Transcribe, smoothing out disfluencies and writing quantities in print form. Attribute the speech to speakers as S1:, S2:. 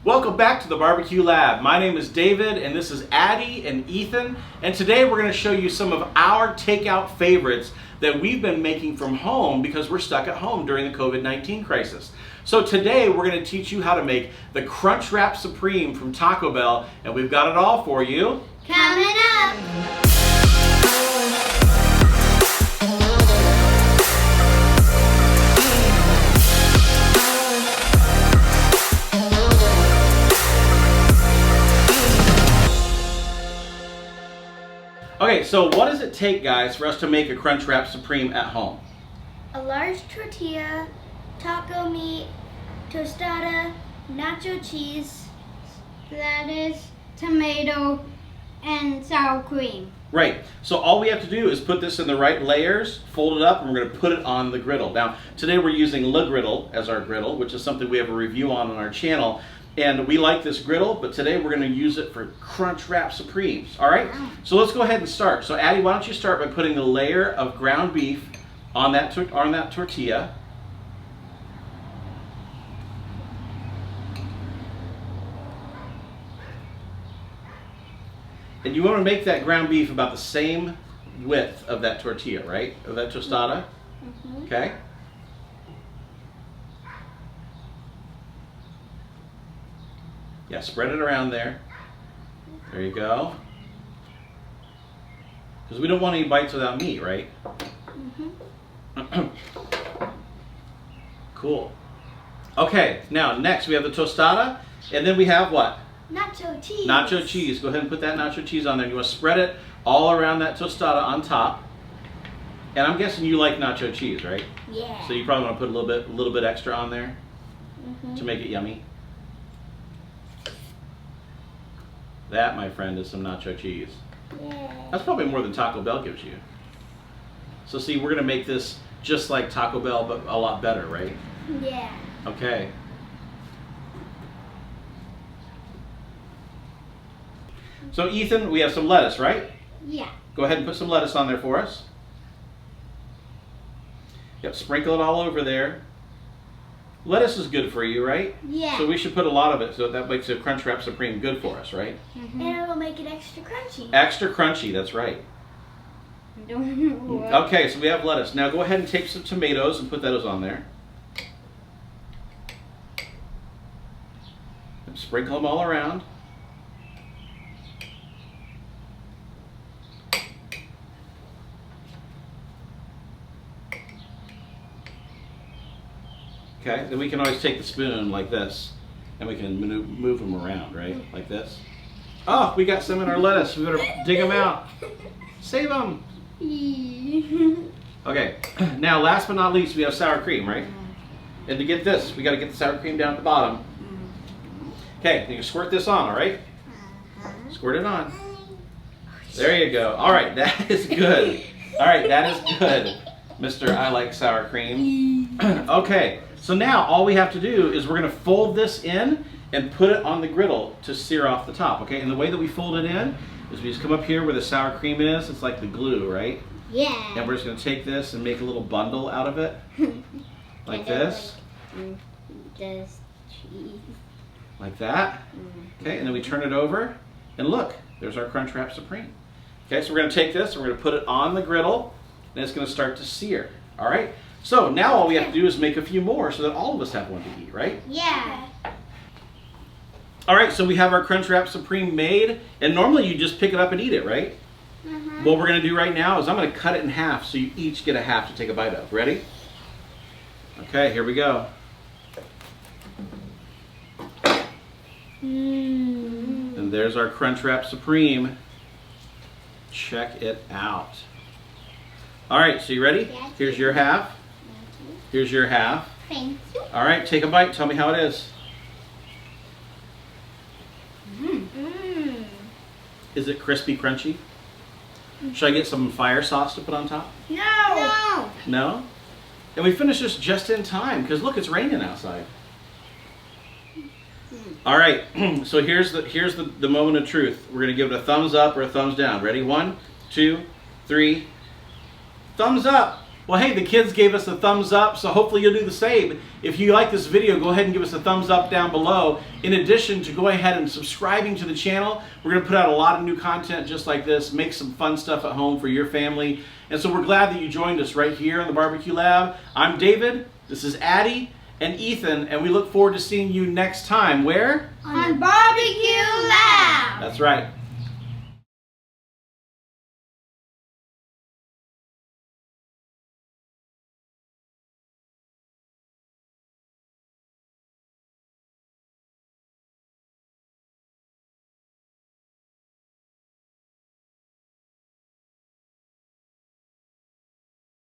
S1: Welcome back to the Barbecue Lab. My name is David and this is Addie and Ethan, and today we're going to show you some of our takeout favorites that we've been making from home because we're stuck at home during the COVID-19 crisis. So today we're going to teach you how to make the Crunchwrap Supreme from Taco Bell, and we've got it all for you
S2: coming up.
S1: Okay, so what does it take, guys, for us to make a Crunchwrap Supreme at home?
S2: A large tortilla, taco meat, tostada, nacho cheese, lettuce, tomato, and sour cream.
S1: Right, so all we have to do is put this in the right layers, fold it up, and we're going to put it on the griddle. Now, today we're using Le Griddle as our griddle, which is something we have a review on our channel. And we like this griddle, but today we're going to use it for Crunchwrap Supremes. All right, so let's go ahead and start. So Addie, why don't you start by putting the layer of ground beef on that tortilla. And you want to make that ground beef about the same width of that tortilla, right? Of that tostada.
S2: Mm-hmm.
S1: Okay. Yeah, spread it around there. There you go. Because we don't want any bites without meat, right?
S2: Mm-hmm.
S1: Cool. Okay, now next we have the tostada, and then we have what?
S2: Nacho cheese.
S1: Nacho cheese. Go ahead and put that nacho cheese on there. You want to spread it all around that tostada on top. And I'm guessing you like nacho cheese, right?
S2: Yeah.
S1: So you probably want to put a little bit extra on there to make it yummy. That, my friend, is some nacho cheese.
S2: Yeah.
S1: That's probably more than Taco Bell gives you. So see, we're going to make this just like Taco Bell, but a lot better, right?
S2: Yeah.
S1: Okay. So Ethan, we have some lettuce, right?
S2: Yeah.
S1: Go ahead and put some lettuce on there for us. Yep, sprinkle it all over there. Lettuce is good for you, right?
S2: Yeah.
S1: So we should put a lot of it so that makes the Crunchwrap Supreme good for us, right?
S2: Mm-hmm. And it'll make it extra crunchy.
S1: Extra crunchy, that's right. Okay, so we have lettuce. Now go ahead and take some tomatoes and put those on there. And sprinkle them all around. Okay, then we can always take the spoon like this, and we can move them around, right? Like this. Oh, we got some in our lettuce. We better dig them out. Save them. Okay, now last but not least, we have sour cream, right? And to get this, we got to get the sour cream down at the bottom. Okay, you squirt this on, all right? Squirt it on. There you go. All right, that is good. All right, that is good, Mr. I like sour cream. Okay. So now all we have to do is we're going to fold this in and put it on the griddle to sear off the top, okay? And the way that we fold it in is we just come up here where the sour cream is. It's like the glue, right?
S2: Yeah.
S1: And we're just going to take this and make a little bundle out of it. Like this.
S2: Just cheese.
S1: Like that. Okay, and then we turn it over. And look, there's our Crunchwrap Supreme. Okay, so we're going to take this and we're going to put it on the griddle. And it's going to start to sear, all right? So now all we have to do is make a few more so that all of us have one to eat, right?
S2: Yeah.
S1: All right, so we have our Crunchwrap Supreme made, and normally you just pick it up and eat it, right? What we're going to do right now is I'm going to cut it in half so you each get a half to take a bite of. Ready? Okay, here we go. And there's our Crunchwrap Supreme. Check it out. All right, so you ready?
S2: Yeah.
S1: Here's your half. Here's your half.
S2: Thank you.
S1: All right, take a bite. Tell me how it is. Is it crispy, crunchy? Should I get some fire sauce to put on top?
S2: No.
S1: No? And we finished this just in time because look, it's raining outside. All right, so here's the moment of truth. We're going to give it a thumbs up or a thumbs down. Ready? 1, 2, 3. Thumbs up. Well, hey, the kids gave us a thumbs up, so hopefully you'll do the same. If you like this video, go ahead and give us a thumbs up down below. In addition to go ahead and subscribing to the channel, we're going to put out a lot of new content just like this, make some fun stuff at home for your family. And so we're glad that you joined us right here on the Barbecue Lab. I'm David, this is Addie, and Ethan, and we look forward to seeing you next time. Where?
S2: On Barbecue Lab.
S1: That's right.